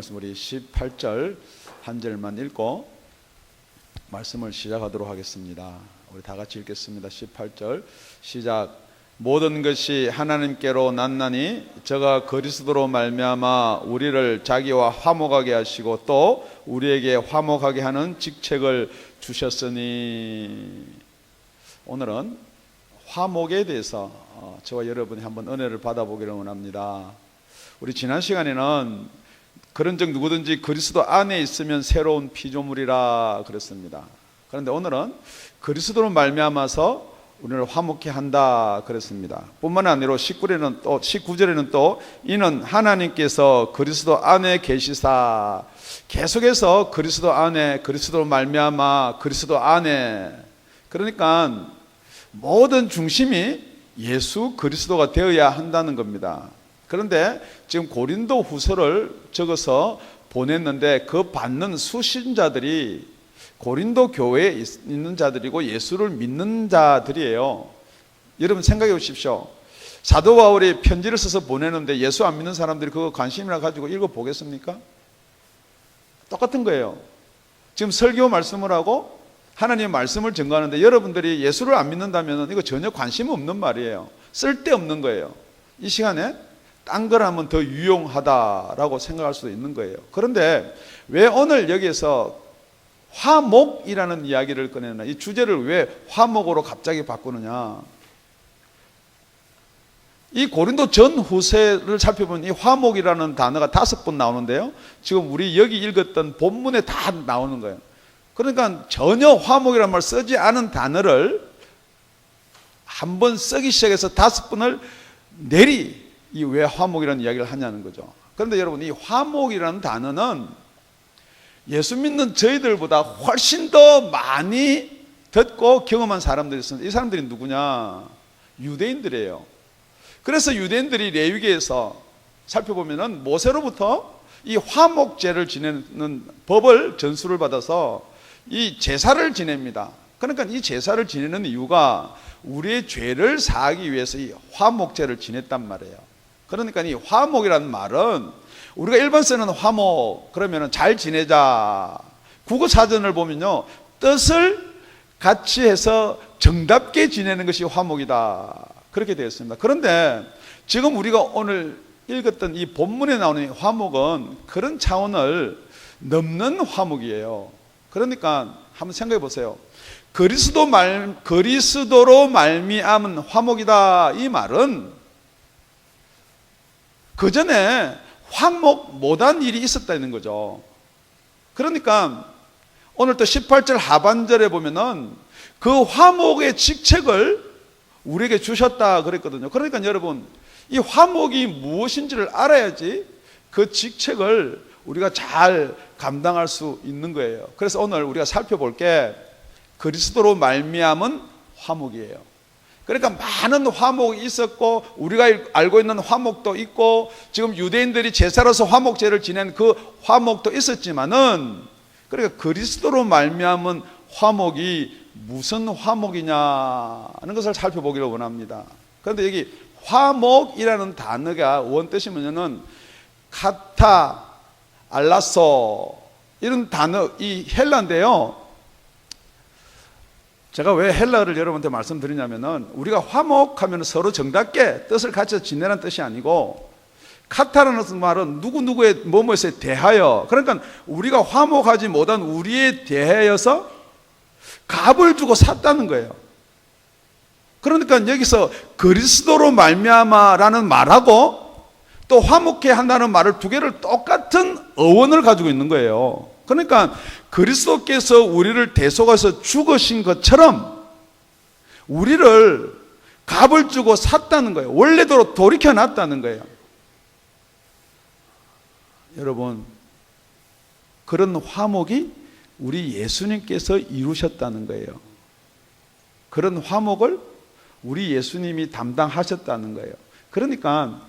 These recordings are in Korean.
말씀 우리 18절 한 절만 읽고 말씀을 시작하도록 하겠습니다. 우리 다 같이 읽겠습니다. 18절 시작. 모든 것이 하나님께로 났나니 저가 그리스도로 말미암아 우리를 자기와 화목하게 하시고 또 우리에게 화목하게 하는 직책을 주셨으니. 오늘은 화목에 대해서 저와 여러분이 한번 은혜를 받아보기를 원합니다. 우리 지난 시간에는 그런즉 누구든지 그리스도 안에 있으면 새로운 피조물이라 그랬습니다. 그런데 오늘은 그리스도로 말미암아서 우리를 화목케 한다 그랬습니다. 뿐만 아니라 19절에는 또 이는 하나님께서 그리스도 안에 계시사, 계속해서 그리스도 안에, 그리스도로 말미암아, 그리스도 안에, 그러니까 모든 중심이 예수 그리스도가 되어야 한다는 겁니다. 그런데 지금 고린도 후서를 적어서 보냈는데 그 받는 수신자들이 고린도 교회에 있는 자들이고 예수를 믿는 자들이에요. 여러분 생각해 보십시오. 사도 바울이 편지를 써서 보내는데 예수 안 믿는 사람들이 그거 관심이나 가지고 읽어보겠습니까? 똑같은 거예요. 지금 설교 말씀을 하고 하나님의 말씀을 전가하는데 여러분들이 예수를 안 믿는다면 이거 전혀 관심 없는 말이에요. 쓸데없는 거예요. 이 시간에 딴 걸 하면 더 유용하다라고 생각할 수도 있는 거예요. 그런데 왜 오늘 여기에서 화목이라는 이야기를 꺼내나, 이 주제를 왜 화목으로 갑자기 바꾸느냐? 이 고린도 전 후세를 살펴보면 이 화목이라는 단어가 5번 나오는데요, 지금 우리 여기 읽었던 본문에 다 나오는 거예요. 그러니까 전혀 화목이라는 말 쓰지 않은 단어를 한번 쓰기 시작해서 5번을 내리 이 왜 화목이라는 이야기를 하냐는 거죠. 그런데 여러분, 이 화목이라는 단어는 예수 믿는 저희들보다 훨씬 더 많이 듣고 경험한 사람들이 있습니다. 이 사람들이 누구냐? 유대인들이에요. 그래서 유대인들이 레위기에서 살펴보면은 모세로부터 이 화목제를 지내는 법을 전수를 받아서 이 제사를 지냅니다. 그러니까 이 제사를 지내는 이유가 우리의 죄를 사하기 위해서 이 화목제를 지냈단 말이에요. 그러니까 이 화목이라는 말은 우리가 일반 쓰는 화목 그러면 잘 지내자, 국어사전을 보면요, 뜻을 같이 해서 정답게 지내는 것이 화목이다 그렇게 되어 있습니다. 그런데 지금 우리가 오늘 읽었던 이 본문에 나오는 화목은 그런 차원을 넘는 화목이에요. 그러니까 한번 생각해 보세요. 그리스도로 말미암은 화목이다, 이 말은 그 전에 화목 못한 일이 있었다는 거죠. 그러니까 오늘 또 18절 하반절에 보면은 그 화목의 직책을 우리에게 주셨다 그랬거든요. 그러니까 여러분, 이 화목이 무엇인지를 알아야지 그 직책을 우리가 잘 감당할 수 있는 거예요. 그래서 오늘 우리가 살펴볼 게 그리스도로 말미암은 화목이에요. 그러니까 많은 화목이 있었고 우리가 알고 있는 화목도 있고 지금 유대인들이 제사로서 화목제를 지낸 그 화목도 있었지만은, 그러니까 그리스도로 말미암은 화목이 무슨 화목이냐 하는 것을 살펴보기를 원합니다. 그런데 여기 화목이라는 단어가 원뜻이 뭐냐면 카타, 알라소 이런 단어, 이 헬라인데요. 제가 왜 헬라어를 여러분한테 말씀드리냐면은 우리가 화목하면 서로 정답게 뜻을 같이 지내라는 뜻이 아니고, 카타라는 말은 누구누구의 뭐뭐에 대하여, 그러니까 우리가 화목하지 못한 우리에 대하여서 값을 주고 샀다는 거예요. 그러니까 여기서 그리스도로 말미암아라는 말하고 또 화목케 한다는 말을 두 개를 똑같은 어원을 가지고 있는 거예요. 그러니까 그리스도께서 우리를 대속해서 죽으신 것처럼 우리를 값을 주고 샀다는 거예요. 원래대로 돌이켜놨다는 거예요. 여러분, 그런 화목이 우리 예수님께서 이루셨다는 거예요. 그런 화목을 우리 예수님이 담당하셨다는 거예요. 그러니까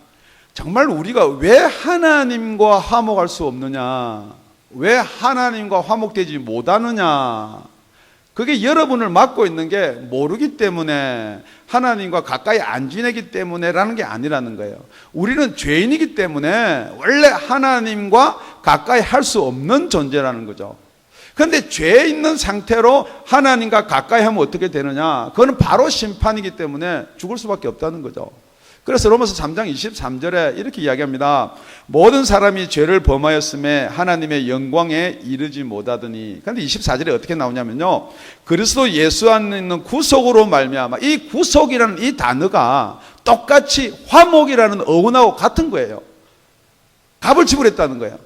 정말 우리가 왜 하나님과 화목할 수 없느냐, 왜 하나님과 화목되지 못하느냐, 그게 여러분을 막고 있는 게 모르기 때문에, 하나님과 가까이 안 지내기 때문에 라는 게 아니라는 거예요. 우리는 죄인이기 때문에 원래 하나님과 가까이 할 수 없는 존재라는 거죠. 그런데 죄 있는 상태로 하나님과 가까이 하면 어떻게 되느냐? 그거는 바로 심판이기 때문에 죽을 수밖에 없다는 거죠. 그래서 로마서 3장 23절에 이렇게 이야기합니다. 모든 사람이 죄를 범하였음에 하나님의 영광에 이르지 못하더니. 그런데 24절에 어떻게 나오냐면요, 그리스도 예수 안에 있는 구속으로 말미암아. 이 구속이라는 이 단어가 똑같이 화목이라는 어원하고 같은 거예요. 값을 지불했다는 거예요.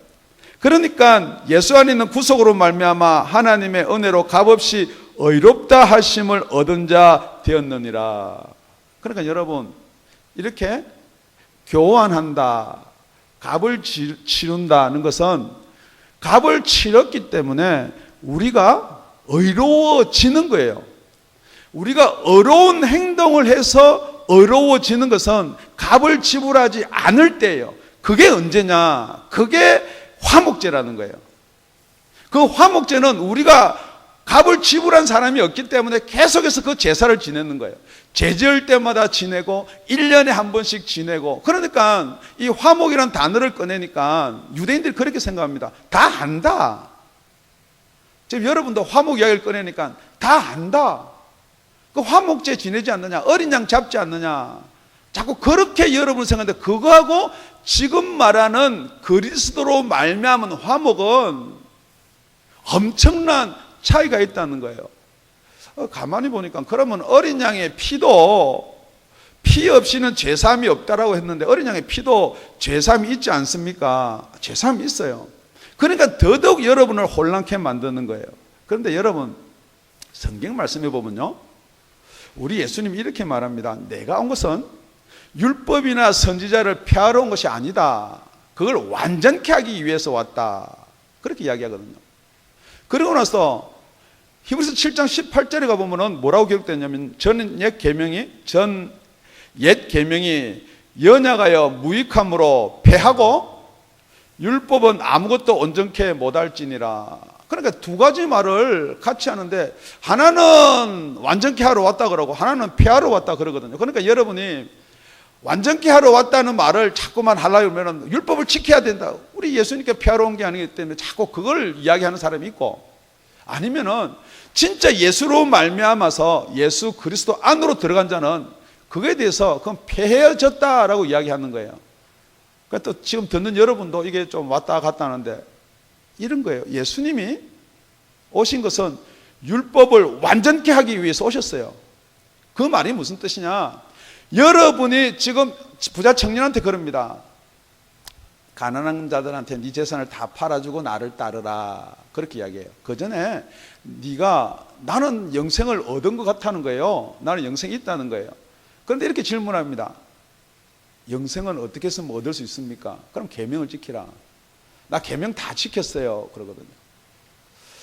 그러니까 예수 안에 있는 구속으로 말미암아 하나님의 은혜로 값없이 의롭다 하심을 얻은 자 되었느니라. 그러니까 여러분, 이렇게 교환한다, 값을 치른다는 것은 값을 치렀기 때문에 우리가 의로워지는 거예요. 우리가 의로운 행동을 해서 의로워지는 것은 값을 지불하지 않을 때예요. 그게 언제냐? 그게 화목제라는 거예요. 그 화목제는 우리가 값을 지불한 사람이 없기 때문에 계속해서 그 제사를 지내는 거예요. 제 지을 때마다 지내고 1년에 한 번씩 지내고. 그러니까 이 화목이라는 단어를 꺼내니까 유대인들이 그렇게 생각합니다. 다 안다. 지금 여러분도 화목 이야기를 꺼내니까 다 안다. 그 화목제 지내지 않느냐, 어린 양 잡지 않느냐, 자꾸 그렇게 여러분 생각하는데, 그거하고 지금 말하는 그리스도로 말미암은 화목은 엄청난 차이가 있다는 거예요. 가만히 보니까 그러면 어린 양의 피도, 피 없이는 죄사함이 없다라고 했는데 어린 양의 피도 죄사함이 있지 않습니까? 죄사함이 있어요. 그러니까 더더욱 여러분을 혼란케 만드는 거예요. 그런데 여러분, 성경 말씀해 보면요, 우리 예수님이 이렇게 말합니다. 내가 온 것은 율법이나 선지자를 폐하러 온 것이 아니다. 그걸 완전케 하기 위해서 왔다. 그렇게 이야기하거든요. 그러고 나서 히브리서 7장 18절에 가보면 뭐라고 기록되냐면, 전 옛 계명이 연약하여 무익함으로 폐하고 율법은 아무것도 온전케 못할지니라. 그러니까 두 가지 말을 같이 하는데, 하나는 완전케 하러 왔다 그러고 하나는 폐하러 왔다 그러거든요. 그러니까 여러분이 완전케 하러 왔다는 말을 자꾸만 하려고 하면 율법을 지켜야 된다. 우리 예수님께 폐하러 온 게 아니기 때문에 자꾸 그걸 이야기하는 사람이 있고, 아니면은 진짜 예수로 말미암아서 예수 그리스도 안으로 들어간 자는 그거에 대해서 그건 폐해졌다라고 이야기하는 거예요. 그러니까 또 지금 듣는 여러분도 이게 좀 왔다 갔다 하는데 이런 거예요. 예수님이 오신 것은 율법을 완전케 하기 위해서 오셨어요. 그 말이 무슨 뜻이냐? 여러분이 지금 부자 청년한테 그럽니다. 가난한 자들한테 네 재산을 다 팔아주고 나를 따르라. 그렇게 이야기해요. 그 전에 네가, 나는 영생을 얻은 것 같다는 거예요. 나는 영생이 있다는 거예요. 그런데 이렇게 질문합니다. 영생은 어떻게 했으면 얻을 수 있습니까? 그럼 계명을 지키라. 나 계명 다 지켰어요. 그러거든요.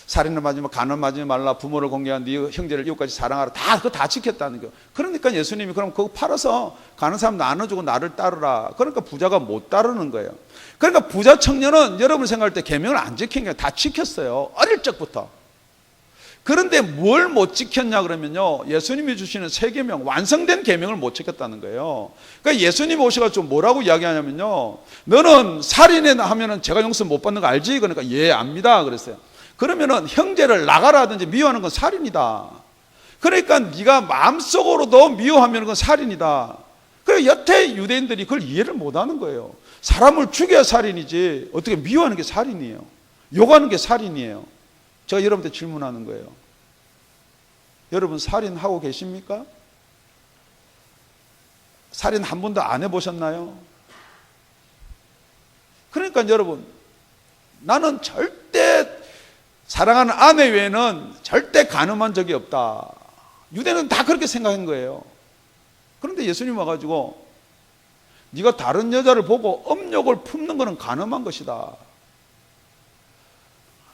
살인을 하지 마, 간음하지 말라, 부모를 공경하라, 네 형제를 이웃까지 사랑하라. 그거 다 지켰다는 거예요. 그러니까 예수님이 그럼 그거 팔아서 가는 사람 나눠주고 나를 따르라. 그러니까 부자가 못 따르는 거예요. 그러니까 부자 청년은 여러분 생각할 때 계명을 안 지킨 게 다 지켰어요. 어릴 적부터. 그런데 뭘 못 지켰냐 그러면요, 예수님이 주시는 새 계명, 완성된 계명을 못 지켰다는 거예요. 그러니까 예수님이 오셔가지고 뭐라고 이야기하냐면요, 너는 살인해 하면은 제가 용서 못 받는 거 알지? 그러니까 예, 압니다. 그랬어요. 그러면은 형제를 나가라 하든지 미워하는 건 살인이다. 그러니까 네가 마음속으로도 미워하면 그건 살인이다. 그래서 여태 유대인들이 그걸 이해를 못하는 거예요. 사람을 죽여야 살인이지 어떻게 미워하는 게 살인이에요? 욕하는 게 살인이에요? 제가 여러분한테 질문하는 거예요. 여러분 살인하고 계십니까? 살인 한 번도 안 해보셨나요? 그러니까 여러분, 나는 절대 사랑하는 아내 외에는 절대 간음한 적이 없다. 유대는 다 그렇게 생각한 거예요. 그런데 예수님 와가지고 네가 다른 여자를 보고 음욕을 품는 것은 간음한 것이다.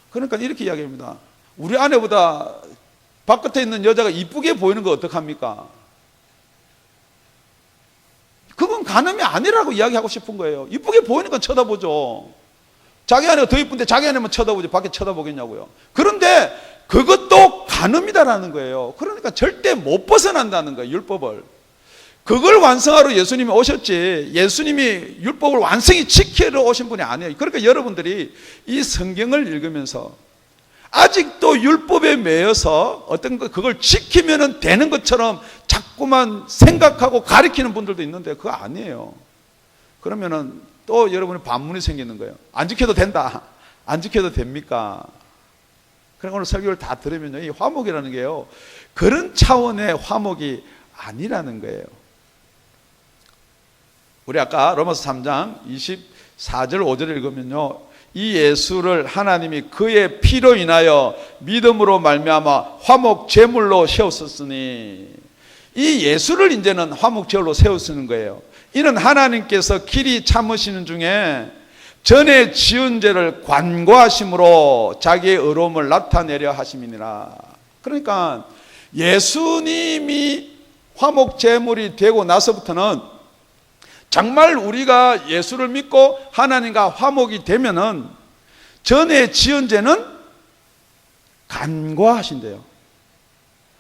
그러니까 이렇게 이야기합니다. 우리 아내보다 바깥에 있는 여자가 이쁘게 보이는 거 어떡합니까? 그건 간음이 아니라고 이야기하고 싶은 거예요. 이쁘게 보이는 건 쳐다보죠. 자기 아내가 더 이쁜데 자기 아내만 쳐다보지 밖에 쳐다보겠냐고요. 그런데 그것도 간음이다라는 거예요. 그러니까 절대 못 벗어난다는 거예요, 율법을. 그걸 완성하러 예수님이 오셨지, 예수님이 율법을 완성히 지키러 오신 분이 아니에요. 그러니까 여러분들이 이 성경을 읽으면서 아직도 율법에 매여서 어떤 거 그걸 지키면 되는 것처럼 자꾸만 생각하고 가리키는 분들도 있는데 그거 아니에요. 그러면은 또 여러분의 반문이 생기는 거예요. 안 지켜도 된다. 안 지켜도 됩니까? 그러니까 오늘 설교를 다 들으면요, 이 화목이라는 게요, 그런 차원의 화목이 아니라는 거예요. 우리 아까 로마서 3장 24절 5절 읽으면요, 이 예수를 하나님이 그의 피로 인하여 믿음으로 말미암아 화목 제물로 세우셨으니, 이 예수를 이제는 화목 제물로 세우시는 거예요. 이는 하나님께서 길이 참으시는 중에 전에 지은 죄를 관고하심으로 자기의 의로움을 나타내려 하심이니라. 그러니까 예수님이 화목 제물이 되고 나서부터는 정말 우리가 예수를 믿고 하나님과 화목이 되면은 전에 지은 죄는 간과하신대요.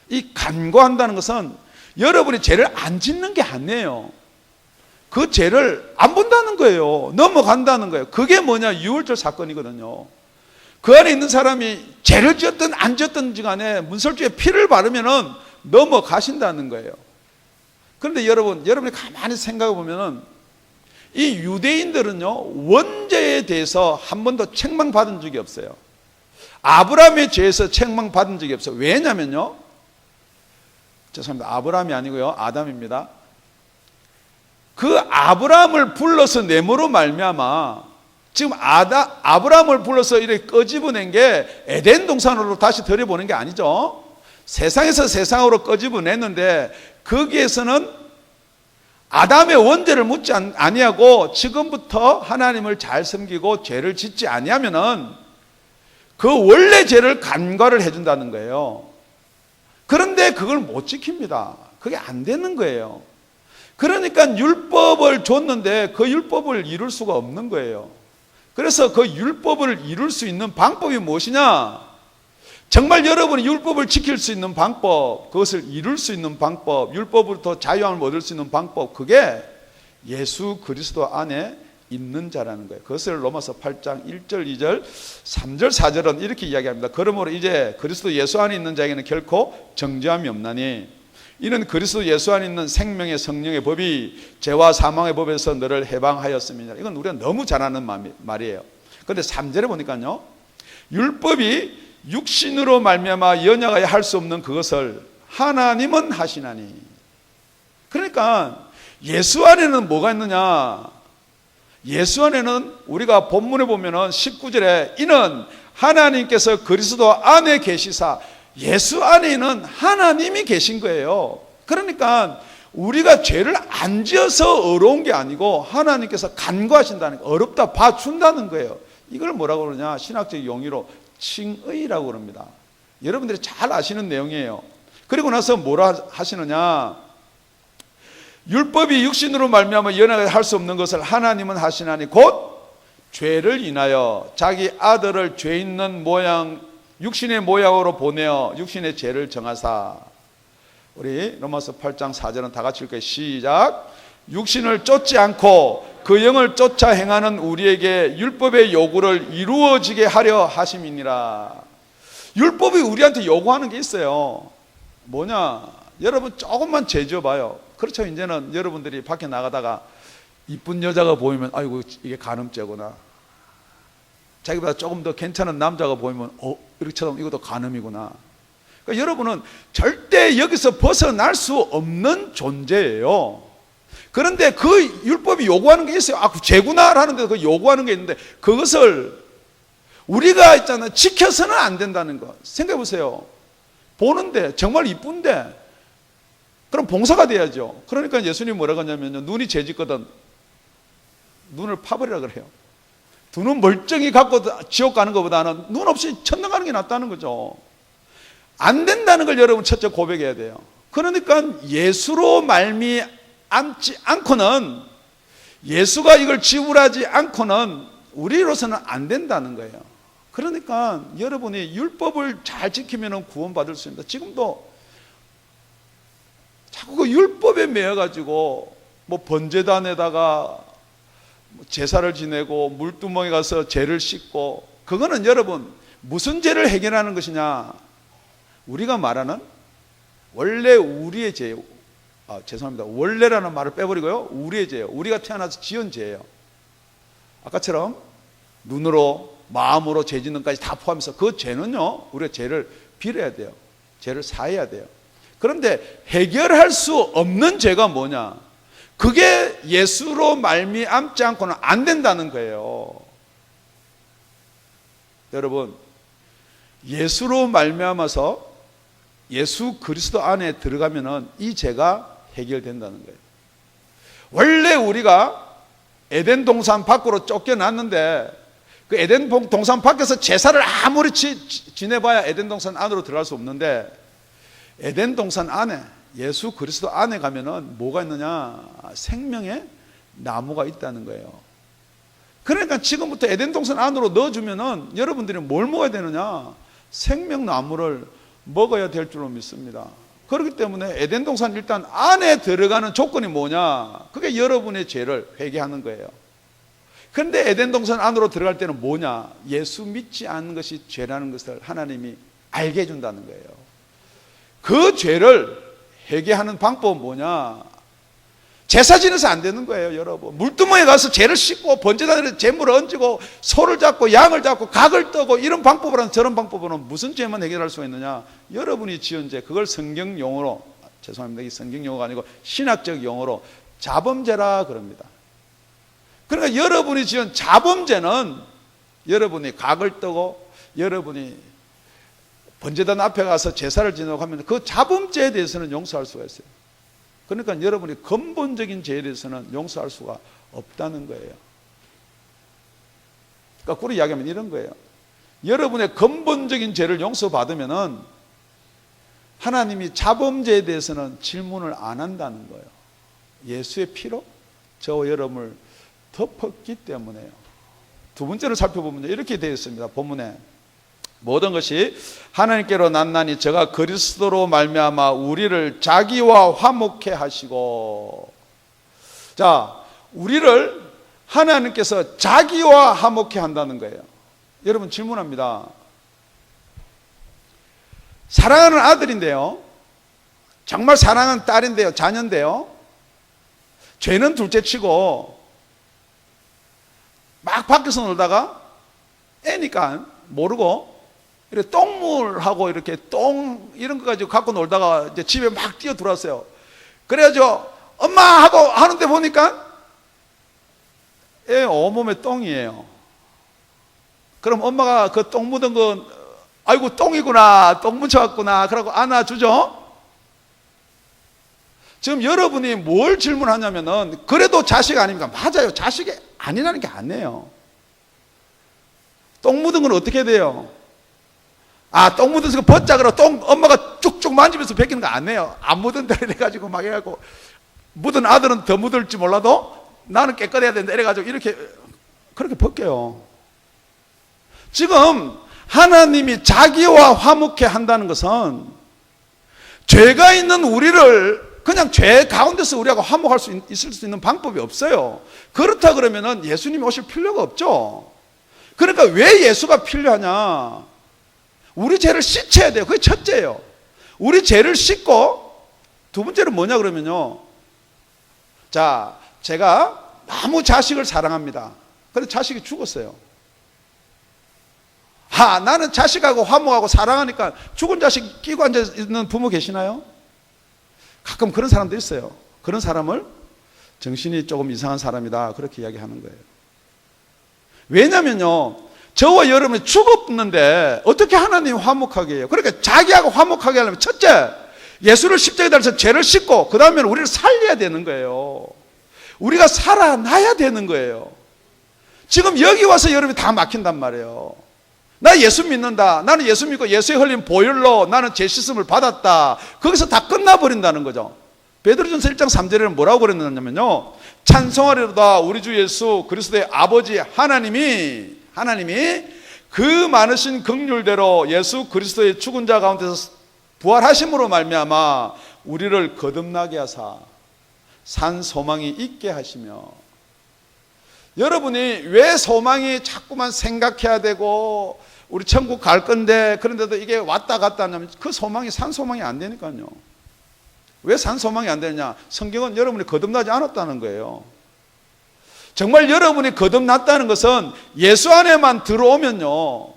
이 간과한다는 것은 여러분이 죄를 안 짓는 게 아니에요. 그 죄를 안 본다는 거예요. 넘어간다는 거예요. 그게 뭐냐? 유월절 사건이거든요. 그 안에 있는 사람이 죄를 지었든 안 지었든지 간에 문설주에 피를 바르면은 넘어가신다는 거예요. 그런데 여러분이 가만히 생각해 보면은 이 유대인들은요, 원죄에 대해서 한 번도 책망받은 적이 없어요. 아브라함의 죄에서 책망받은 적이 없어요. 왜냐면요, 죄송합니다. 아브라함이 아니고요, 아담입니다. 그 아브라함을 불러서 내모로 말미암아 지금 아브라함을 불러서 이렇게 끄집어낸 게 에덴 동산으로 다시 들여보낸 게 아니죠. 세상에서 세상으로 끄집어냈는데 거기에서는 아담의 원죄를 묻지 아니하고 지금부터 하나님을 잘 섬기고 죄를 짓지 아니하면은 그 원래 죄를 간과를 해준다는 거예요. 그런데 그걸 못 지킵니다. 그게 안 되는 거예요. 그러니까 율법을 줬는데 그 율법을 이룰 수가 없는 거예요. 그래서 그 율법을 이룰 수 있는 방법이 무엇이냐? 정말 여러분이 율법을 지킬 수 있는 방법, 그것을 이룰 수 있는 방법, 율법으로부터 자유함을 얻을 수 있는 방법, 그게 예수 그리스도 안에 있는 자라는 거예요. 그것을 로마서 8장 1절, 2절, 3절, 4절은 이렇게 이야기합니다. 그러므로 이제 그리스도 예수 안에 있는 자에게는 결코 정죄함이 없나니 이는 그리스도 예수 안에 있는 생명의 성령의 법이 죄와 사망의 법에서 너를 해방하였음이니라. 이건 우리가 너무 잘 아는 말이에요. 그런데 3절에 보니까요, 율법이 육신으로 말미암아 연약하여 할 수 없는 그것을 하나님은 하시나니. 그러니까 예수 안에는 뭐가 있느냐? 예수 안에는 우리가 본문에 보면은 19절에 이는 하나님께서 그리스도 안에 계시사, 예수 안에는 하나님이 계신 거예요. 그러니까 우리가 죄를 안 지어서 어려운 게 아니고 하나님께서 간과하신다는 거, 어렵다 봐준다는 거예요. 이걸 뭐라고 그러냐? 신학적 용어로 칭의라고 그럽니다. 여러분들이 잘 아시는 내용이에요. 그리고 나서 뭐라 하시느냐? 율법이 육신으로 말미암아 연약하게 할 수 없는 것을 하나님은 하시나니 곧 죄를 인하여 자기 아들을 죄 있는 모양 육신의 모양으로 보내어 육신의 죄를 정하사. 우리 로마서 8장 4절은 다 같이 읽을게요. 시작. 육신을 쫓지 않고 그 영을 쫓아 행하는 우리에게 율법의 요구를 이루어지게 하려 하심이니라. 율법이 우리한테 요구하는 게 있어요. 뭐냐? 여러분 조금만 죄 지어봐요. 그렇죠. 이제는 여러분들이 밖에 나가다가 이쁜 여자가 보이면 아이고 이게 간음죄구나. 자기보다 조금 더 괜찮은 남자가 보이면 이렇게 쳐다보면 이것도 간음이구나. 그러니까 여러분은 절대 여기서 벗어날 수 없는 존재예요. 그런데 그 율법이 요구하는 게 있어요. 그 죄구나 라는데 그 요구하는 게 있는데 그것을 우리가 있잖아요, 지켜서는 안 된다는 거 생각해 보세요. 보는데 정말 이쁜데 그럼 봉사가 돼야죠. 그러니까 예수님이 뭐라고 하냐면요, 눈이 죄짓거든 눈을 파버리라 그래요. 두 눈 멀쩡히 갖고 지옥 가는 것보다는 눈 없이 천당 가는 게 낫다는 거죠. 안 된다는 걸 여러분 첫째 고백해야 돼요. 그러니까 예수로 말미암지 않고는, 예수가 이걸 지불하지 않고는 우리로서는 안 된다는 거예요. 그러니까 여러분이 율법을 잘 지키면 구원받을 수 있습니다. 지금도 자꾸 그 율법에 매여가지고 뭐 번제단에다가 제사를 지내고 물두멍에 가서 죄를 씻고, 그거는 여러분 무슨 죄를 해결하는 것이냐? 우리가 말하는 원래 우리의 죄, 죄송합니다. 원래라는 말을 빼버리고요, 우리의 죄예요. 우리가 태어나서 지은 죄예요. 아까처럼 눈으로 마음으로 죄 짓는 까지 다 포함해서 그 죄는요, 우리가 죄를 빌어야 돼요. 죄를 사해야 돼요. 그런데 해결할 수 없는 죄가 뭐냐? 그게 예수로 말미암지 않고는 안 된다는 거예요. 여러분, 예수로 말미암아서 예수 그리스도 안에 들어가면은 이 죄가 해결된다는 거예요. 원래 우리가 에덴 동산 밖으로 쫓겨났는데, 그 에덴 동산 밖에서 제사를 아무리 지내봐야 에덴 동산 안으로 들어갈 수 없는데, 에덴 동산 안에 예수 그리스도 안에 가면은 뭐가 있느냐? 생명의 나무가 있다는 거예요. 그러니까 지금부터 에덴 동산 안으로 넣어주면은 여러분들이 뭘 먹어야 되느냐? 생명나무를 먹어야 될 줄로 믿습니다. 그렇기 때문에 에덴 동산 일단 안에 들어가는 조건이 뭐냐? 그게 여러분의 죄를 회개하는 거예요. 그런데 에덴 동산 안으로 들어갈 때는 뭐냐? 예수 믿지 않는 것이 죄라는 것을 하나님이 알게 해준다는 거예요. 그 죄를 회개하는 방법은 뭐냐? 제사 지내서 안 되는 거예요, 여러분. 물두멍에 가서 죄를 씻고 번제단에 재물을 얹고 소를 잡고 양을 잡고 각을 떠고 이런 방법으로는, 저런 방법으로는 무슨 죄만 해결할 수가 있느냐? 여러분이 지은 죄, 그걸 성경 용어로, 죄송합니다, 이 성경 용어가 아니고 신학적 용어로 자범죄라 그럽니다. 그러니까 여러분이 지은 자범죄는 여러분이 각을 떠고 여러분이 번제단 앞에 가서 제사를 지내고 하면 그 자범죄에 대해서는 용서할 수가 있어요. 그러니까 여러분이 근본적인 죄에 대해서는 용서할 수가 없다는 거예요. 거꾸로 이야기하면 이런 거예요. 여러분의 근본적인 죄를 용서받으면은 하나님이 자범죄에 대해서는 질문을 안 한다는 거예요. 예수의 피로 저와 여러분을 덮었기 때문에요. 두 번째로 살펴보면 이렇게 되어 있습니다. 본문에 모든 것이 하나님께로 났나니 저가 그리스도로 말미암아 우리를 자기와 화목해 하시고. 자, 우리를 하나님께서 자기와 화목해 한다는 거예요. 여러분 질문합니다. 사랑하는 아들인데요, 정말 사랑하는 딸인데요, 자녀인데요, 죄는 둘째치고 막 밖에서 놀다가 애니까 모르고 이렇게 똥물하고 이렇게 똥 이런 거 가지고 갖고 놀다가 이제 집에 막 뛰어 들어왔어요. 그래가지고 엄마 하고 하는데 보니까 애 온몸에 똥이에요. 그럼 엄마가 그 똥 묻은 건 아이고 똥이구나, 똥 묻혀왔구나 그러고 안아주죠. 지금 여러분이 뭘 질문하냐면은 그래도 자식 아닙니까? 맞아요. 자식이 아니라는 게 아니에요. 똥 묻은 건 어떻게 돼요? 똥 묻어서 그 벗자그러 똥 엄마가 쭉쭉 만지면서 벗기는 거 아니에요. 안 묻은 대로 이래가지고 막 해가지고, 묻은 아들은 더 묻을지 몰라도 나는 깨끗해야 된다 이래가지고 이렇게 그렇게 벗겨요. 지금 하나님이 자기와 화목해 한다는 것은 죄가 있는 우리를 그냥 죄 가운데서 우리하고 화목할 수 있을 수 있는 방법이 없어요. 그렇다 그러면은 예수님이 오실 필요가 없죠. 그러니까 왜 예수가 필요하냐? 우리 죄를 씻어야 돼요. 그게 첫째예요. 우리 죄를 씻고, 두 번째는 뭐냐 그러면요, 자, 제가 너무 자식을 사랑합니다. 그런데 자식이 죽었어요. 나는 자식하고 화목하고 사랑하니까 죽은 자식 끼고 앉아있는 부모 계시나요? 가끔 그런 사람도 있어요. 그런 사람을 정신이 조금 이상한 사람이다 그렇게 이야기하는 거예요. 왜냐면요, 저와 여러분이 죽었는데 어떻게 하나님이 화목하게 해요? 그러니까 자기하고 화목하게 하려면 첫째, 예수를 십자가에 달아서 죄를 씻고 그 다음에는 우리를 살려야 되는 거예요. 우리가 살아나야 되는 거예요. 지금 여기 와서 여러분이 다 막힌단 말이에요. 나 예수 믿는다, 나는 예수 믿고 예수의 흘린 보혈로 나는 죄 씻음을 받았다, 거기서 다 끝나버린다는 거죠. 베드로전서 1장 3절에는 뭐라고 그랬냐면요, 찬송하리로다 우리 주 예수 그리스도의 아버지 하나님이 그 많으신 긍휼대로 예수 그리스도의 죽은 자 가운데서 부활하심으로 말미암아 우리를 거듭나게 하사 산 소망이 있게 하시며, 여러분이 왜 소망이 자꾸만 생각해야 되고 우리 천국 갈 건데 그런데도 이게 왔다 갔다 하냐면 그 소망이 산 소망이 안 되니까요. 왜 산 소망이 안 되느냐? 성경은 여러분이 거듭나지 않았다는 거예요. 정말 여러분이 거듭났다는 것은 예수 안에만 들어오면요,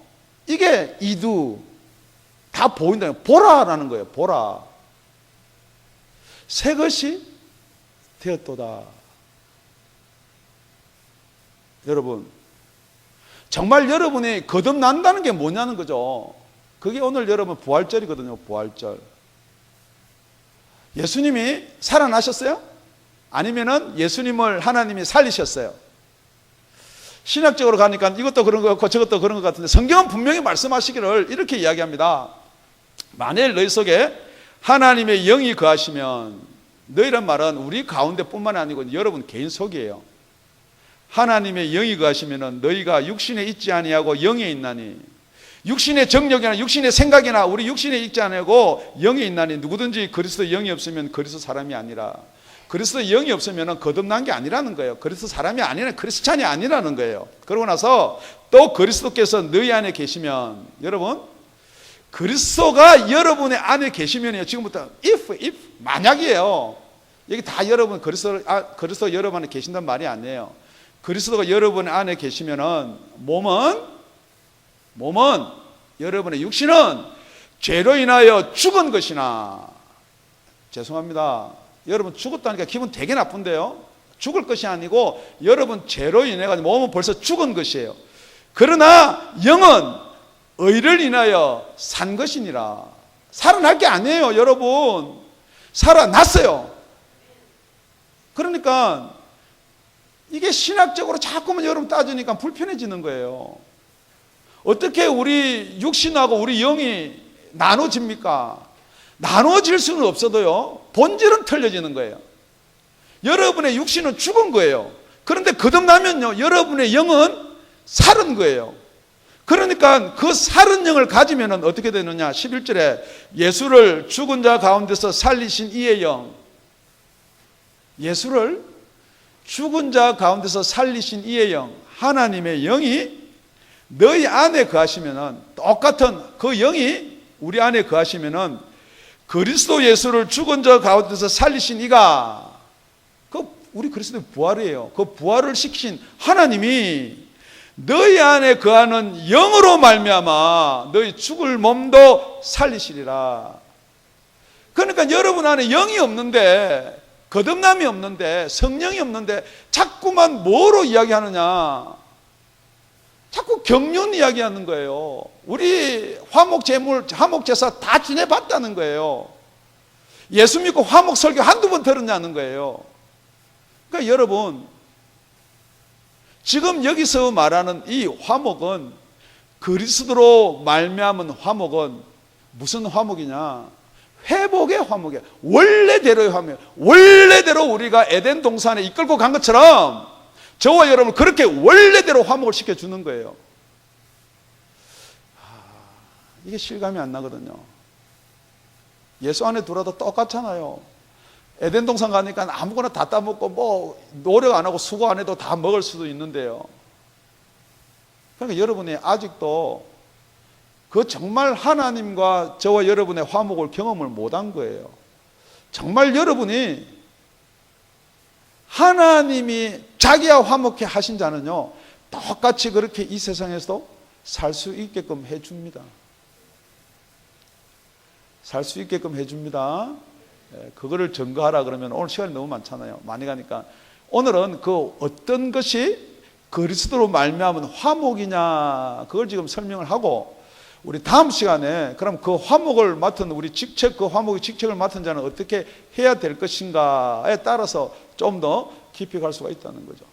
이게 이두 다 보인다. 보라라는 거예요. 보라. 새 것이 되었도다. 여러분, 정말 여러분이 거듭난다는 게 뭐냐는 거죠. 그게 오늘 여러분 부활절이거든요. 부활절. 예수님이 살아나셨어요? 아니면은 예수님을 하나님이 살리셨어요? 신학적으로 가니까 이것도 그런 것 같고 저것도 그런 것 같은데, 성경은 분명히 말씀하시기를 이렇게 이야기합니다. 만일 너희 속에 하나님의 영이 거하시면, 너희란 말은 우리 가운데 뿐만 아니고 여러분 개인 속이에요. 하나님의 영이 거하시면 너희가 육신에 있지 아니하고 영에 있나니, 육신의 정력이나 육신의 생각이나 우리 육신에 있지 아니하고 영에 있나니, 누구든지 그리스도 영이 없으면 그리스도 사람이 아니라. 그리스도 영이 없으면 거듭난 게 아니라는 거예요. 그리스도 사람이 아니라 크리스찬이 아니라는 거예요. 그러고 나서 또 그리스도께서 너희 안에 계시면, 여러분 그리스도가 여러분의 안에 계시면요, 지금부터 if 만약이에요. 여기 다 여러분 그리스도 여러분 안에 계신단 말이 아니에요. 그리스도가 여러분 안에 계시면은 몸은 여러분의 육신은 죄로 인하여 죽은 것이나, 죄송합니다, 여러분 죽었다니까 기분 되게 나쁜데요. 죽을 것이 아니고 여러분 죄로 인해 가지고 몸은 벌써 죽은 것이에요. 그러나 영은 의를 인하여 산 것이니라. 살아날 게 아니에요. 여러분 살아났어요. 그러니까 이게 신학적으로 자꾸만 여러분 따지니까 불편해지는 거예요. 어떻게 우리 육신하고 우리 영이 나눠집니까? 나눠질 수는 없어도요, 본질은 틀려지는 거예요. 여러분의 육신은 죽은 거예요. 그런데 거듭나면요, 여러분의 영은 살은 거예요. 그러니까 그 살은 영을 가지면 어떻게 되느냐? 11절에 예수를 죽은 자 가운데서 살리신 이의 영, 예수를 죽은 자 가운데서 살리신 이의 영, 하나님의 영이 너희 안에 거하시면은, 똑같은 그 영이 우리 안에 거하시면은, 그리스도 예수를 죽은 자 가운데서 살리신 이가, 그 우리 그리스도의 부활이에요. 그 부활을 시키신 하나님이 너희 안에 거하는 영으로 말미암아 너희 죽을 몸도 살리시리라. 그러니까 여러분 안에 영이 없는데, 거듭남이 없는데, 성령이 없는데 자꾸만 뭐로 이야기하느냐? 자꾸 경륜 이야기하는 거예요. 우리 화목 제물, 화목 제사 다 지내봤다는 거예요. 예수 믿고 화목 설교 한두 번 들었냐는 거예요. 그러니까 여러분, 지금 여기서 말하는 이 화목은, 그리스도로 말미암은 화목은 무슨 화목이냐? 회복의 화목이에요. 원래대로의 화목이에요. 원래대로 우리가 에덴 동산에 이끌고 간 것처럼 저와 여러분 그렇게 원래대로 화목을 시켜주는 거예요. 이게 실감이 안 나거든요. 예수 안에 들어도 똑같잖아요. 에덴 동산 가니까 아무거나 다 따먹고 뭐 노력 안 하고 수고 안 해도 다 먹을 수도 있는데요. 그러니까 여러분이 아직도 그 정말 하나님과 저와 여러분의 화목을 경험을 못한 거예요. 정말 여러분이 하나님이 자기와 화목해 하신 자는요, 똑같이 그렇게 이 세상에서도 살 수 있게끔 해줍니다. 살 수 있게끔 해줍니다. 그거를 증거하라 그러면 오늘 시간이 너무 많잖아요. 많이 가니까 오늘은 그 어떤 것이 그리스도로 말미암은 화목이냐, 그걸 지금 설명을 하고, 우리 다음 시간에 그럼 그 화목을 맡은 우리 직책, 그 화목의 직책을 맡은 자는 어떻게 해야 될 것인가에 따라서 좀 더 깊이 갈 수가 있다는 거죠.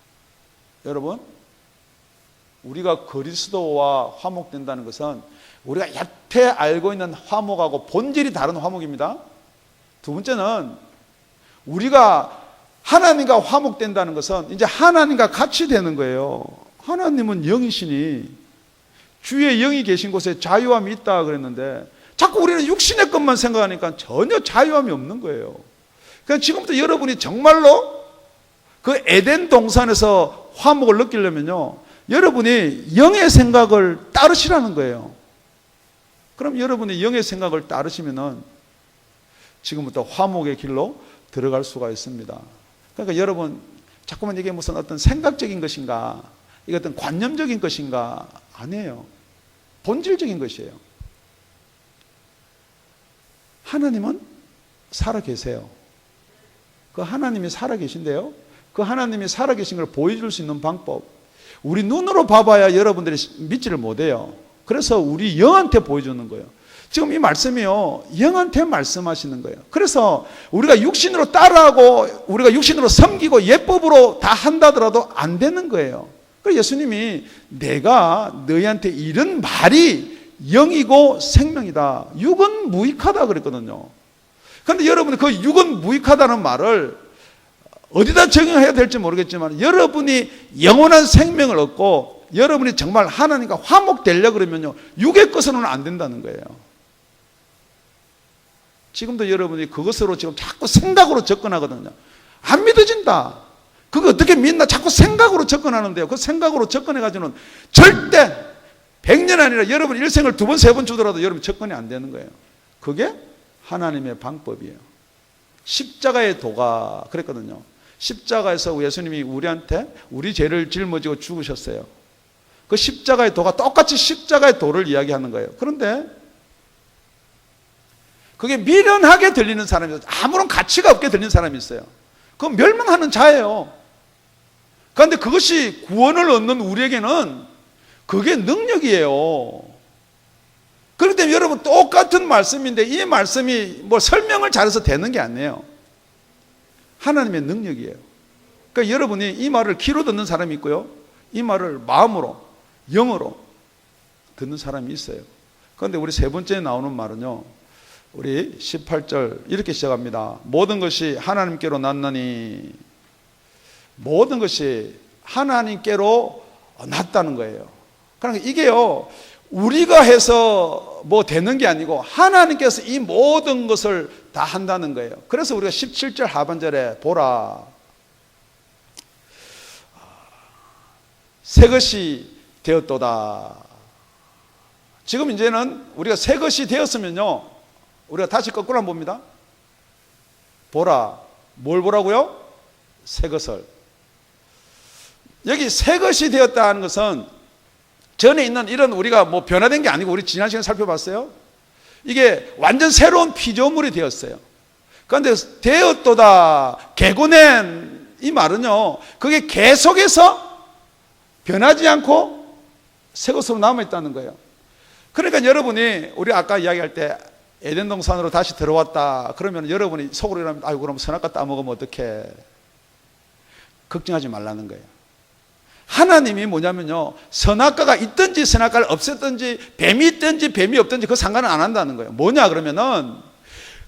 여러분, 우리가 그리스도와 화목된다는 것은 우리가 여태 알고 있는 화목하고 본질이 다른 화목입니다. 두 번째는 우리가 하나님과 화목된다는 것은 이제 하나님과 같이 되는 거예요. 하나님은 영이시니 주의 영이 계신 곳에 자유함이 있다 그랬는데, 자꾸 우리는 육신의 것만 생각하니까 전혀 자유함이 없는 거예요. 그러니까 지금부터 여러분이 정말로 그 에덴 동산에서 화목을 느끼려면요, 여러분이 영의 생각을 따르시라는 거예요. 그럼 여러분이 영의 생각을 따르시면은 지금부터 화목의 길로 들어갈 수가 있습니다. 그러니까 여러분, 자꾸만 이게 무슨 어떤 생각적인 것인가, 이게 어떤 관념적인 것인가, 아니에요. 본질적인 것이에요. 하나님은 살아계세요. 그 하나님이 살아계신데요, 그 하나님이 살아계신 걸 보여줄 수 있는 방법, 우리 눈으로 봐봐야 여러분들이 믿지를 못해요. 그래서 우리 영한테 보여주는 거예요. 지금 이 말씀이요, 영한테 말씀하시는 거예요. 그래서 우리가 육신으로 따라하고 우리가 육신으로 섬기고 예법으로 다 한다더라도 안 되는 거예요. 그래서 예수님이 내가 너희한테 이런 말이 영이고 생명이다, 육은 무익하다 그랬거든요. 그런데 여러분이 그 육은 무익하다는 말을 어디다 적용해야 될지 모르겠지만, 여러분이 영원한 생명을 얻고 여러분이 정말 하나님과 화목되려고 그러면요, 육의 것으로는 안 된다는 거예요. 지금도 여러분이 그것으로 지금 자꾸 생각으로 접근하거든요. 안 믿어진다, 그거 어떻게 믿나, 자꾸 생각으로 접근하는데요, 그 생각으로 접근해가지고는 절대 100년 아니라 여러분 일생을 2번, 3번 주더라도 여러분 접근이 안 되는 거예요. 그게 하나님의 방법이에요. 십자가의 도가 그랬거든요. 십자가에서 예수님이 우리한테 우리 죄를 짊어지고 죽으셨어요. 그 십자가의 도가 똑같이 십자가의 도를 이야기하는 거예요. 그런데 그게 미련하게 들리는 사람이 있어요. 아무런 가치가 없게 들리는 사람이 있어요. 그건 멸망하는 자예요. 그런데 그것이 구원을 얻는 우리에게는 그게 능력이에요. 그렇기 때문에 여러분, 똑같은 말씀인데 이 말씀이 뭐 설명을 잘해서 되는 게 아니에요. 하나님의 능력이에요. 그러니까 여러분이 이 말을 귀로 듣는 사람이 있고요, 이 말을 마음으로, 영으로 듣는 사람이 있어요. 그런데 우리 세 번째에 나오는 말은요, 우리 18절 이렇게 시작합니다. 모든 것이 하나님께로 났나니, 모든 것이 하나님께로 났다는 거예요. 그러니까 이게요, 우리가 해서 뭐 되는 게 아니고 하나님께서 이 모든 것을 다 한다는 거예요. 그래서 우리가 17절 하반절에 보라, 새 것이 되었도다. 지금 이제는 우리가 새 것이 되었으면요, 우리가 다시 거꾸로 한번 봅니다. 보라, 뭘 보라고요? 새 것을. 여기 새 것이 되었다는 것은 전에 있는 이런 우리가 뭐 변화된 게 아니고, 우리 지난 시간에 살펴봤어요. 이게 완전 새로운 피조물이 되었어요. 그런데 되었도다, 개고낸 이 말은요, 그게 계속해서 변하지 않고 새 것으로 남아있다는 거예요. 그러니까 여러분이, 우리 아까 이야기할 때 에덴 동산으로 다시 들어왔다 그러면 여러분이 속으로 이러면, 아이고 그럼 선악과 따먹으면 어떡해, 걱정하지 말라는 거예요. 하나님이 뭐냐면요, 선악과가 있든지 선악과를 없앴든지 뱀이 있든지 뱀이 없든지 그 상관은 안 한다는 거예요. 뭐냐 그러면은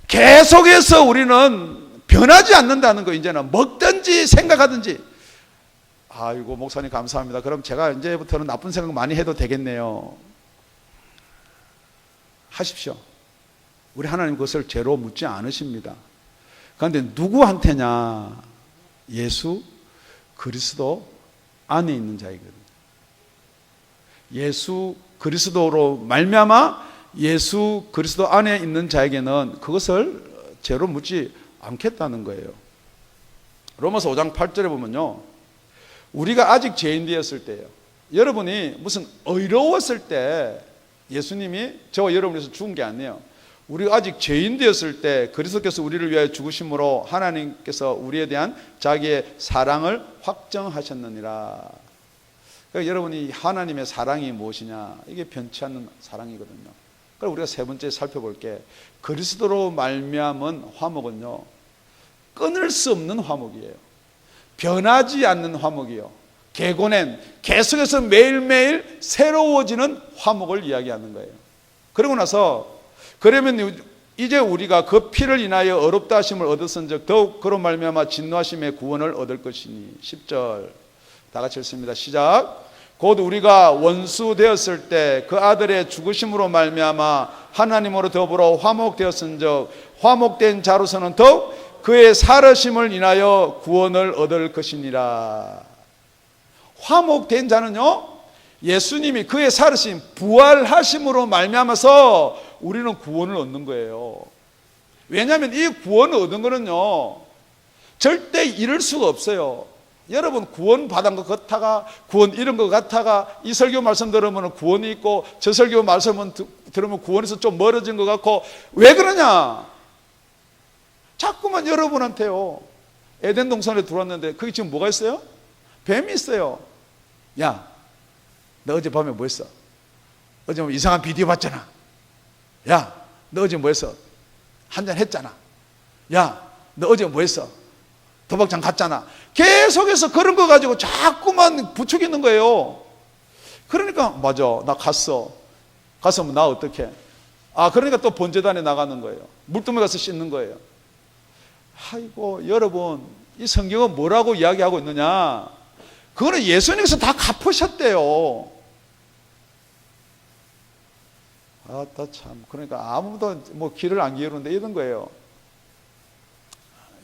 계속해서 우리는 변하지 않는다는 거예요. 이제는 먹든지 생각하든지, 아이고 목사님 감사합니다, 그럼 제가 이제부터는 나쁜 생각 많이 해도 되겠네요. 하십시오. 우리 하나님 그것을 죄로 묻지 않으십니다. 그런데 누구한테냐? 예수 그리스도 안에 있는 자이거든요. 예수 그리스도로 말미암아 예수 그리스도 안에 있는 자에게는 그것을 죄로 묻지 않겠다는 거예요. 로마서 5장 8절에 보면요, 우리가 아직 죄인 되었을 때예요. 여러분이 무슨 의로웠을 때 예수님이 저와 여러분을 위해서 죽은 게 아니에요. 우리가 아직 죄인 되었을 때 그리스도께서 우리를 위하여 죽으심으로 하나님께서 우리에 대한 자기의 사랑을 확정하셨느니라. 그러니까 여러분이 하나님의 사랑이 무엇이냐, 이게 변치 않는 사랑이거든요. 그럼 우리가 세 번째 살펴볼 게, 그리스도로 말미암은 화목은요, 끊을 수 없는 화목이에요. 변하지 않는 화목이요, 개고낸, 계속해서 매일매일 새로워지는 화목을 이야기하는 거예요. 그러고 나서, 그러면 이제 우리가 그 피를 인하여 어렵다 하심을 얻었은즉 더욱 그로 말미암아 진노하심의 구원을 얻을 것이니. 10절 다 같이 읽습니다. 시작. 곧 우리가 원수 되었을 때 그 아들의 죽으심으로 말미암아 하나님으로 더불어 화목되었은즉 화목된 자로서는 더욱 그의 살으심을 인하여 구원을 얻을 것이니라. 화목된 자는요, 예수님이 그의 살으심, 부활하심으로 말미암아서 우리는 구원을 얻는 거예요. 왜냐하면 이 구원을 얻은 거는요, 절대 잃을 수가 없어요. 여러분, 구원 받은 것 같다가, 구원 잃은 것 같다가, 이 설교 말씀 들으면 구원이 있고 저 설교 말씀 들으면 구원에서 좀 멀어진 것 같고, 왜 그러냐? 자꾸만 여러분한테요, 에덴 동산에 들어왔는데 거기 지금 뭐가 있어요? 뱀이 있어요. 야, 너 어젯밤에 뭐 했어? 어제 뭐 이상한 비디오 봤잖아. 야, 너 어제 뭐 했어? 한잔 했잖아. 야, 너 어제 뭐 했어? 도박장 갔잖아. 계속해서 그런 거 가지고 자꾸만 부추기는 거예요. 그러니까 맞아, 나 갔어. 갔으면 나 어떡해? 아, 그러니까 또 번제단에 나가는 거예요. 물두멍에 가서 씻는 거예요. 아이고, 여러분, 이 성경은 뭐라고 이야기하고 있느냐? 그거는 예수님께서 다 갚으셨대요. 아따 참, 그러니까 아무도 뭐 귀를 안 기울이는데 이런 거예요.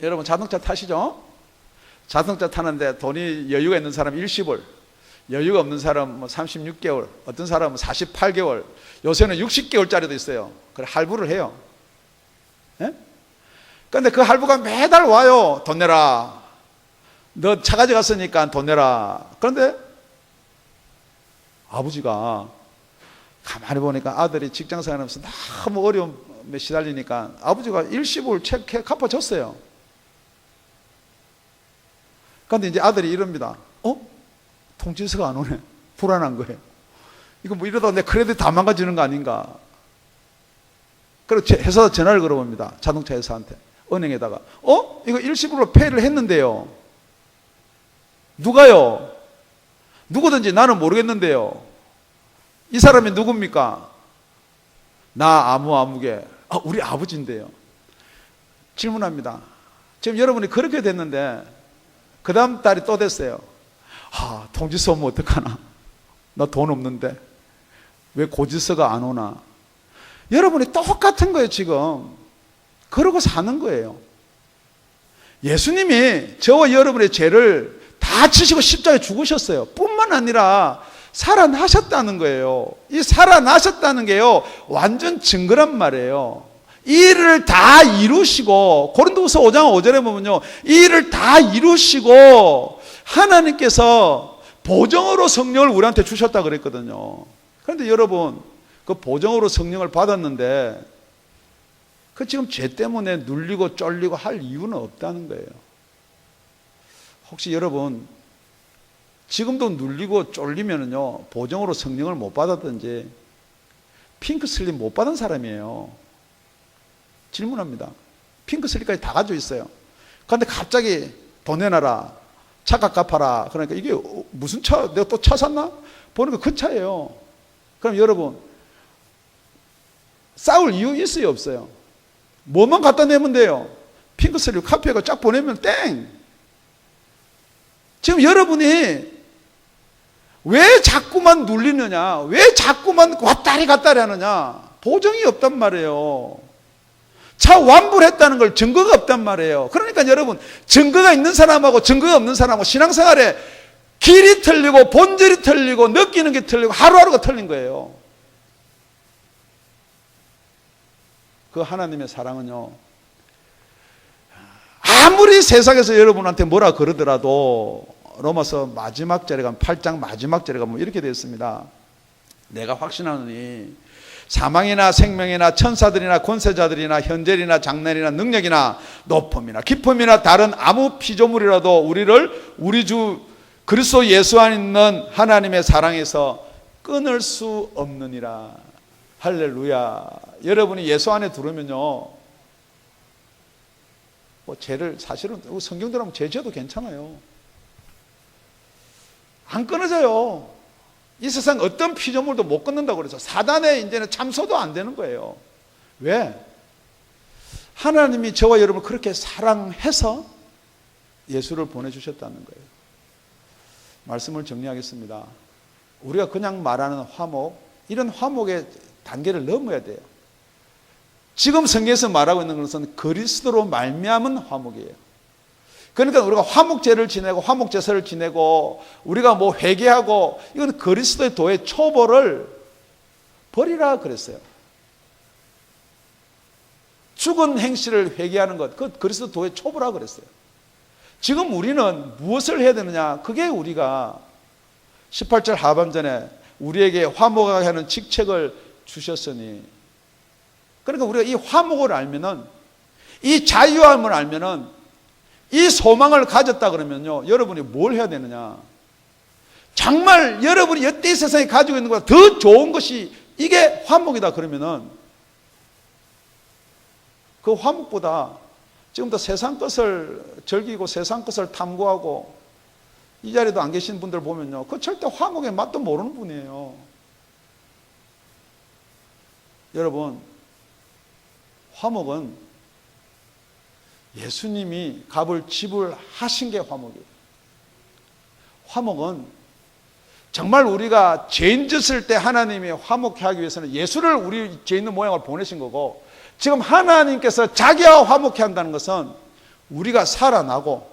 여러분, 자동차 타시죠? 자동차 타는데 돈이 여유가 있는 사람 일시불, 여유가 없는 사람 뭐 36개월, 어떤 사람은 48개월, 요새는 60개월짜리도 있어요. 그래 할부를 해요. 예? 그런데 그 할부가 매달 와요. 돈 내라. 너 차 가져갔으니까 돈 내라. 그런데 아버지가 가만히 보니까 아들이 직장생활하면서 너무 어려움에 시달리니까 아버지가 일시불 체크해 갚아줬어요. 그런데 이제 아들이 이럽니다. 통지서가 안 오네. 불안한 거예요. 이거 뭐 이러다 내 크레딧 다 망가지는 거 아닌가. 그리고 회사 전화를 걸어봅니다. 자동차 회사한테. 은행에다가. 이거 일시불로 페이를 했는데요. 누가요? 누구든지 나는 모르겠는데요. 이 사람이 누굽니까? 나 아무개. 우리 아버지인데요. 질문합니다. 지금 여러분이 그렇게 됐는데 그 다음 달이 또 됐어요. 통지서 오면 어떡하나? 나 돈 없는데 왜 고지서가 안 오나? 여러분이 똑같은 거예요. 지금 그러고 사는 거예요. 예수님이 저와 여러분의 죄를 다 지시고 십자가에 죽으셨어요. 뿐만 아니라 살아나셨다는 거예요. 이 살아나셨다는 게요, 완전 증거란 말이에요. 이 일을 다 이루시고, 고린도후서 5장 5절에 보면요, 이 일을 다 이루시고 하나님께서 보정으로 성령을 우리한테 주셨다 그랬거든요. 그런데 여러분, 그 보정으로 성령을 받았는데 그 지금 죄 때문에 눌리고 쫄리고 할 이유는 없다는 거예요. 혹시 여러분 지금도 눌리고 쫄리면은요, 보정으로 성령을 못 받았든지 핑크 슬립 못 받은 사람이에요. 질문합니다. 핑크 슬립까지 다 가지고 있어요. 그런데 갑자기 돈 내놔라, 차값 갚아라. 그러니까 이게 무슨 차, 내가 또 차 샀나? 보니까 그 차예요. 그럼 여러분 싸울 이유 있어요, 없어요? 뭐만 갖다 내면 돼요? 핑크 슬립 카피해서 쫙 보내면 땡. 지금 여러분이 왜 자꾸만 눌리느냐? 왜 자꾸만 왔다리 갔다리 하느냐? 보정이 없단 말이에요. 차 완불했다는 걸 증거가 없단 말이에요. 그러니까 여러분, 증거가 있는 사람하고 증거가 없는 사람하고 신앙생활에 길이 틀리고 본질이 틀리고 느끼는 게 틀리고 하루하루가 틀린 거예요. 그 하나님의 사랑은요, 아무리 세상에서 여러분한테 뭐라 그러더라도 로마서 마지막 절에 가면 8장 마지막 절에 가면 이렇게 되어 있습니다. 내가 확신하노니 사망이나 생명이나 천사들이나 권세자들이나 현재이나 장래이나 능력이나 높음이나 깊음이나 다른 아무 피조물이라도 우리를 우리 주 그리스도 예수 안에 있는 하나님의 사랑에서 끊을 수 없느니라. 할렐루야. 여러분이 예수 안에 들어오면요, 뭐 죄를 사실은 성경대로 하면 죄 지어도 괜찮아요. 안 끊어져요. 이 세상 어떤 피조물도 못 끊는다고 그래서 사단의 이제는 참소도 안 되는 거예요. 왜? 하나님이 저와 여러분을 그렇게 사랑해서 예수를 보내주셨다는 거예요. 말씀을 정리하겠습니다. 우리가 그냥 말하는 화목, 이런 화목의 단계를 넘어야 돼요. 지금 성경에서 말하고 있는 것은 그리스도로 말미암은 화목이에요. 그러니까 우리가 화목제를 지내고 화목제사를 지내고 우리가 뭐 회개하고, 이건 그리스도의 도의 초보를 버리라 그랬어요. 죽은 행실을 회개하는 것, 그 그리스도 도의 초보라 그랬어요. 지금 우리는 무엇을 해야 되느냐? 그게 우리가 18절 하반전에 우리에게 화목하게 하는 직책을 주셨으니, 그러니까 우리가 이 화목을 알면은, 이 자유함을 알면은, 이 소망을 가졌다 그러면요, 여러분이 뭘 해야 되느냐? 정말 여러분이 여태 세상에 가지고 있는 것보다 더 좋은 것이 이게 화목이다 그러면은, 그 화목보다 지금도 세상 것을 즐기고 세상 것을 탐구하고, 이 자리에도 안 계신 분들 보면요, 그 절대 화목의 맛도 모르는 분이에요. 여러분, 화목은 예수님이 값을 지불하신 게 화목이에요. 화목은 정말 우리가 죄인 졌을 때 하나님이 화목케 하기 위해서는 예수를 우리 죄 있는 모양을 보내신 거고, 지금 하나님께서 자기와 화목케 한다는 것은 우리가 살아나고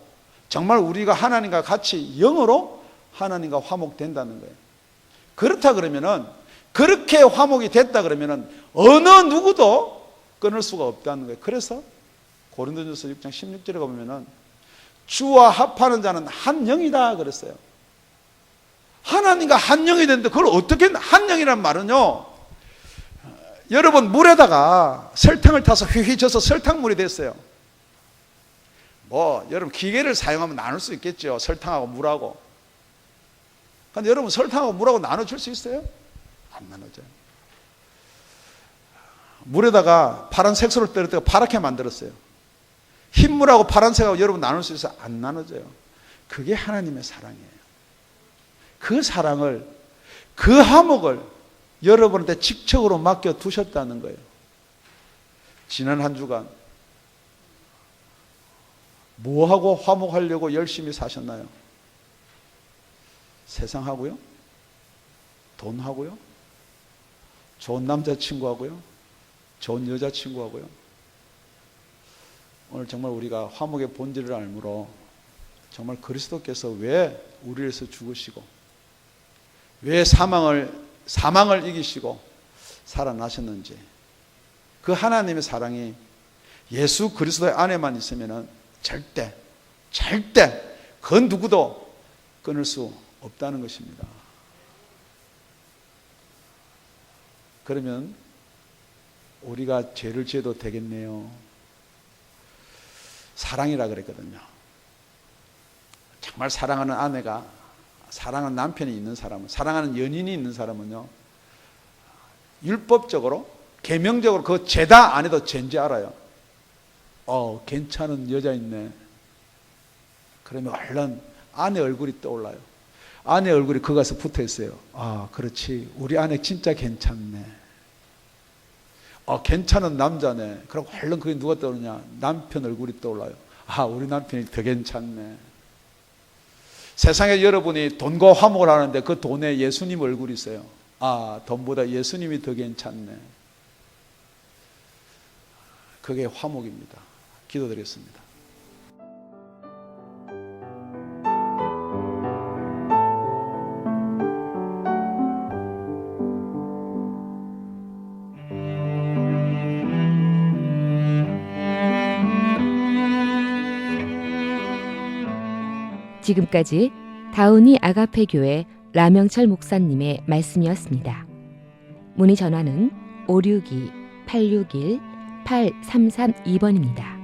정말 우리가 하나님과 같이 영으로 하나님과 화목된다는 거예요. 그렇다 그러면은, 그렇게 화목이 됐다 그러면은 어느 누구도 끊을 수가 없다는 거예요. 그래서 고린도전서 6장 16절에 보면은 주와 합하는 자는 한 영이다 그랬어요. 하나님과 한 영이 되는데 그걸 어떻게, 한 영이란 말은요, 여러분 물에다가 설탕을 타서 휘휘 져서 설탕물이 됐어요. 뭐 여러분 기계를 사용하면 나눌 수 있겠죠, 설탕하고 물하고. 근데 여러분 설탕하고 물하고 나눠줄 수 있어요? 안 나눠져요. 물에다가 파란 색소를 떨어뜨려 파랗게 만들었어요. 흰물하고 파란색하고 여러분 나눌 수 있어요? 안 나눠져요. 그게 하나님의 사랑이에요. 그 사랑을, 그 화목을 여러분한테 직접으로 맡겨 두셨다는 거예요. 지난 한 주간 뭐하고 화목하려고 열심히 사셨나요? 세상하고요? 돈하고요? 좋은 남자친구하고요? 좋은 여자친구하고요? 오늘 정말 우리가 화목의 본질을 알므로 정말 그리스도께서 왜 우리를 위해서 죽으시고 왜 사망을 이기시고 살아나셨는지, 그 하나님의 사랑이 예수 그리스도의 안에만 있으면 절대 그 누구도 끊을 수 없다는 것입니다. 그러면 우리가 죄를 지어도 되겠네요. 사랑이라 그랬거든요. 정말 사랑하는 아내가, 사랑하는 남편이 있는 사람은, 사랑하는 연인이 있는 사람은요, 율법적으로 계명적으로 그 죄다 안 해도 죄인지 알아요. 괜찮은 여자 있네. 그러면 얼른 아내 얼굴이 떠올라요. 아내 얼굴이 그 가서 붙어 있어요. 그렇지, 우리 아내 진짜 괜찮네. 괜찮은 남자네. 그럼 얼른 그게 누가 떠오르냐? 남편 얼굴이 떠올라요. 우리 남편이 더 괜찮네. 세상에 여러분이 돈과 화목을 하는데 그 돈에 예수님 얼굴이 있어요. 돈보다 예수님이 더 괜찮네. 그게 화목입니다. 기도드리겠습니다. 지금까지 다운이 아가페 교회 라명철 목사님의 말씀이었습니다. 문의 전화는 562-861-8332번입니다.